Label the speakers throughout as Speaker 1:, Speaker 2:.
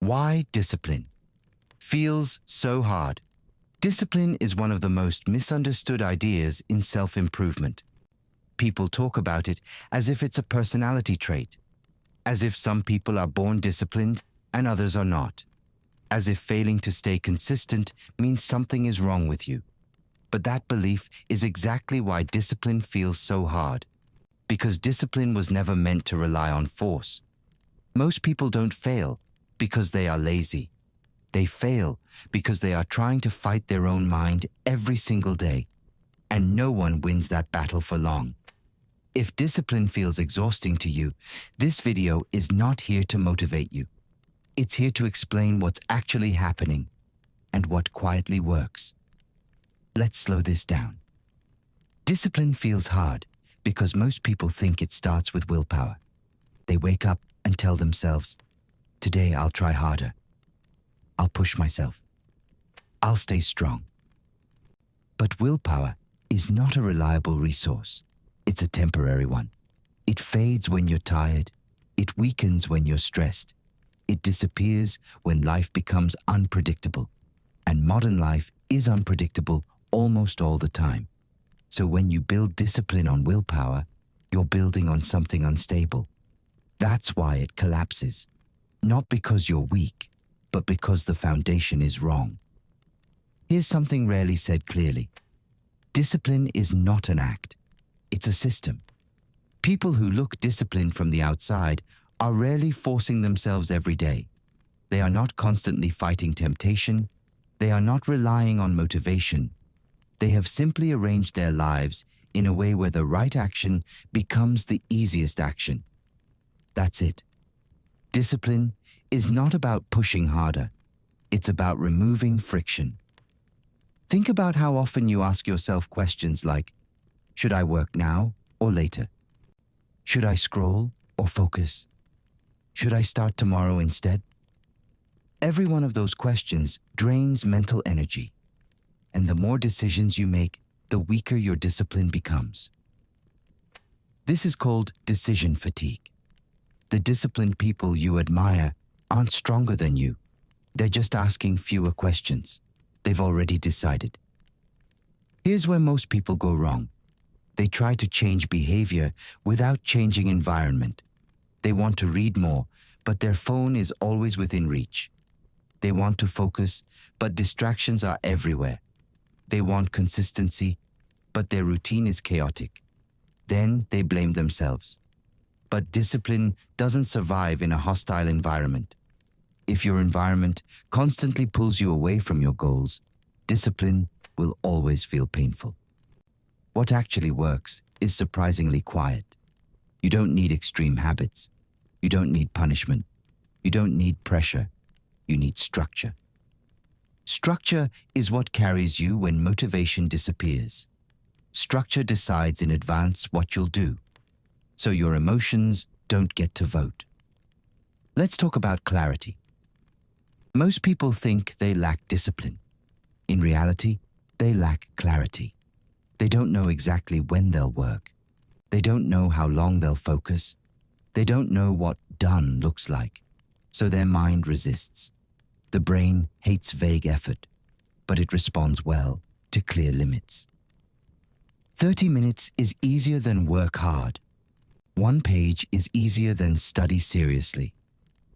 Speaker 1: Why discipline feels so hard? Discipline is one of the most misunderstood ideas in self-improvement. People talk about it as if it's a personality trait, as if some people are born disciplined and others are not, as if failing to stay consistent means something is wrong with you. But that belief is exactly why discipline feels so hard, because discipline was never meant to rely on force. Most people don't fail because they are lazy. They fail because they are trying to fight their own mind every single day, and no one wins that battle for long. If discipline feels exhausting to you, this video is not here to motivate you. It's here to explain what's actually happening and what quietly works. Let's slow this down. Discipline feels hard because most people think it starts with willpower. They wake up and tell themselves, "Today I'll try harder. I'll push myself. I'll stay strong." But willpower is not a reliable resource. It's a temporary one. It fades when you're tired. It weakens when you're stressed. It disappears when life becomes unpredictable. And modern life is unpredictable almost all the time. So when you build discipline on willpower, you're building on something unstable. That's why it collapses. Not because you're weak, but because the foundation is wrong. Here's something rarely said clearly. Discipline is not an act. It's a system. People who look disciplined from the outside are rarely forcing themselves every day. They are not constantly fighting temptation. They are not relying on motivation. They have simply arranged their lives in a way where the right action becomes the easiest action. That's it. Discipline is not about pushing harder. It's about removing friction. Think about how often you ask yourself questions like, should I work now or later? Should I scroll or focus? Should I start tomorrow instead? Every one of those questions drains mental energy. And the more decisions you make, the weaker your discipline becomes. This is called decision fatigue. The disciplined people you admire aren't stronger than you. They're just asking fewer questions. They've already decided. Here's where most people go wrong. They try to change behavior without changing environment. They want to read more, but their phone is always within reach. They want to focus, but distractions are everywhere. They want consistency, but their routine is chaotic. Then they blame themselves. But discipline doesn't survive in a hostile environment. If your environment constantly pulls you away from your goals, discipline will always feel painful. What actually works is surprisingly quiet. You don't need extreme habits. You don't need punishment. You don't need pressure. You need structure. Structure is what carries you when motivation disappears. Structure decides in advance what you'll do, so your emotions don't get to vote. Let's talk about clarity. Most people think they lack discipline. In reality, they lack clarity. They don't know exactly when they'll work. They don't know how long they'll focus. They don't know what done looks like, so their mind resists. The brain hates vague effort, but it responds well to clear limits. 30 minutes is easier than work hard. 1 page is easier than study seriously.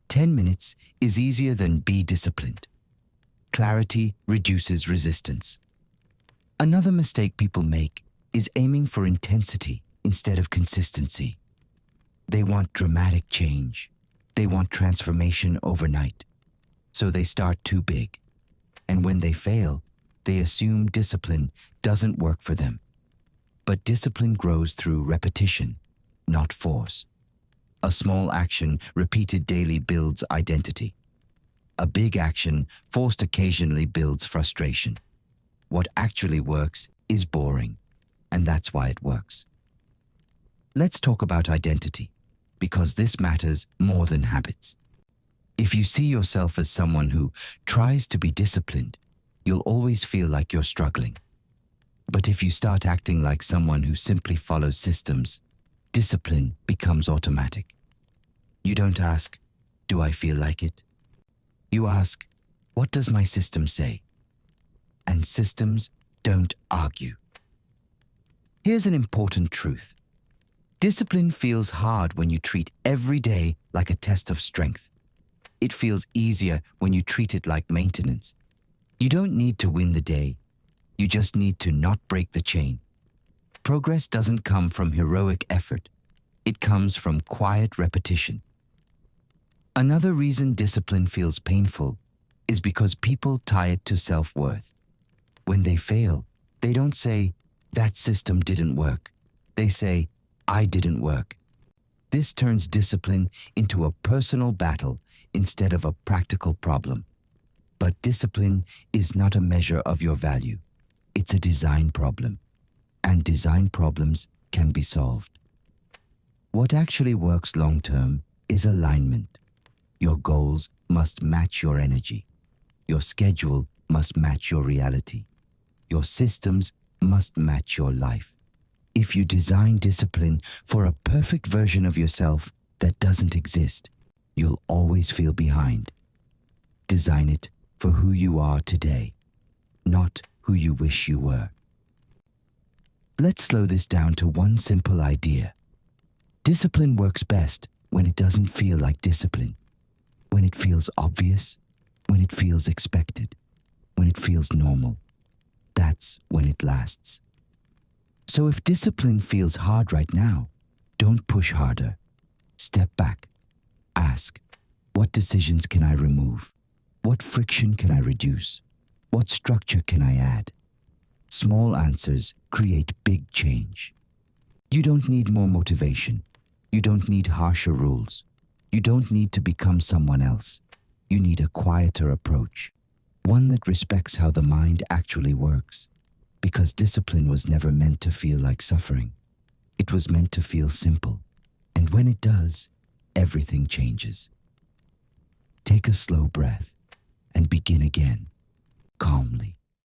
Speaker 1: 10 minutes is easier than be disciplined. Clarity reduces resistance. Another mistake people make is aiming for intensity instead of consistency. They want dramatic change. They want transformation overnight. So they start too big. And when they fail, they assume discipline doesn't work for them. But discipline grows through repetition, not force. A small action repeated daily builds identity. A big action forced occasionally builds frustration. What actually works is boring, and that's why it works. Let's talk about identity, because this matters more than habits. If you see yourself as someone who tries to be disciplined, you'll always feel like you're struggling. But if you start acting like someone who simply follows systems, discipline becomes automatic. You don't ask, "Do I feel like it?" You ask, what does my system say? And systems don't argue. Here's an important truth. Discipline feels hard when you treat every day like a test of strength. It feels easier when you treat it like maintenance. You don't need to win the day. You just need to not break the chain. Progress doesn't come from heroic effort. It comes from quiet repetition. Another reason discipline feels painful is because people tie it to self-worth. When they fail, they don't say, that system didn't work. They say, I didn't work. This turns discipline into a personal battle instead of a practical problem. But discipline is not a measure of your value. It's a design problem. And design problems can be solved. What actually works long-term is alignment. Your goals must match your energy. Your schedule must match your reality. Your systems must match your life. If you design discipline for a perfect version of yourself that doesn't exist, you'll always feel behind. Design it for who you are today, not who you wish you were. Let's slow this down to one simple idea. Discipline works best when it doesn't feel like discipline, when it feels obvious, when it feels expected, when it feels normal. That's when it lasts. So if discipline feels hard right now, don't push harder. Step back. Ask, what decisions can I remove? What friction can I reduce? What structure can I add? Small answers create big change. You don't need more motivation. You don't need harsher rules. You don't need to become someone else. You need a quieter approach, one that respects how the mind actually works. Because discipline was never meant to feel like suffering. It was meant to feel simple. And when it does, everything changes. Take a slow breath and begin again, calmly.